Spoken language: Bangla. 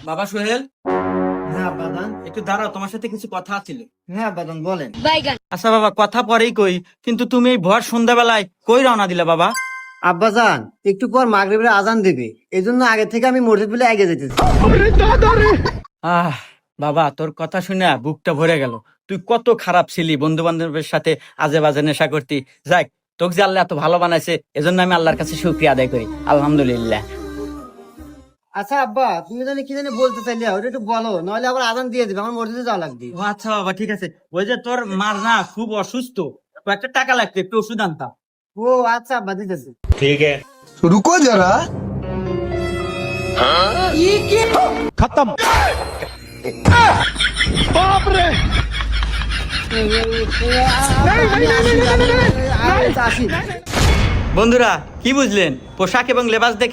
বাবা সোহেল, হ্যাঁ আব্বাজান। একটু দাঁড়াও, তোমার সাথে কিছু কথা ছিল। হ্যাঁ আব্বাজান বলেন। আচ্ছা বাবা, কথা পরেই কই, কিন্তু তুমি এই ভর সন্ধ্যাবেলায় কই রওনা দিলা বাবা? আব্বাজান একটু পর মাগরিবের আজান দিবে, এই জন্য আগে থেকে আমি মসজিদ বলে আগে যেতেছি। আহ বাবা, তোর কথা শুনে বুকটা ভরে গেল। তুই কত খারাপ ছিলি, বন্ধু বান্ধবের সাথে আজে বাজে নেশা করতি। যাক, তোকে যে আল্লাহ এত ভালো বানাইছে, এজন্য আমি আল্লাহর কাছে শুকরিয়া আদায় করি, আলহামদুলিল্লাহ। আচ্ছা আব্বা, তুমি জানি কি জানি বলতে চাইলে ওটা একটু বলো, নইলে আবার আজান দিয়ে দিবে, আমার মসজিদে যাওয়া লাগবে। ও আচ্ছা বাবা, ঠিক আছে। ওই যে তোর মার না খুব অসুস্থ, কয়েকটা টাকা লাগতো, একটু ওষুধ আনতাম। ও আচ্ছা আব্বা, দিতেছি। रुको जरा खत्म আসি। বন্ধুরা, কি বুঝলেন? পোশাক এবং লেবাস দেখে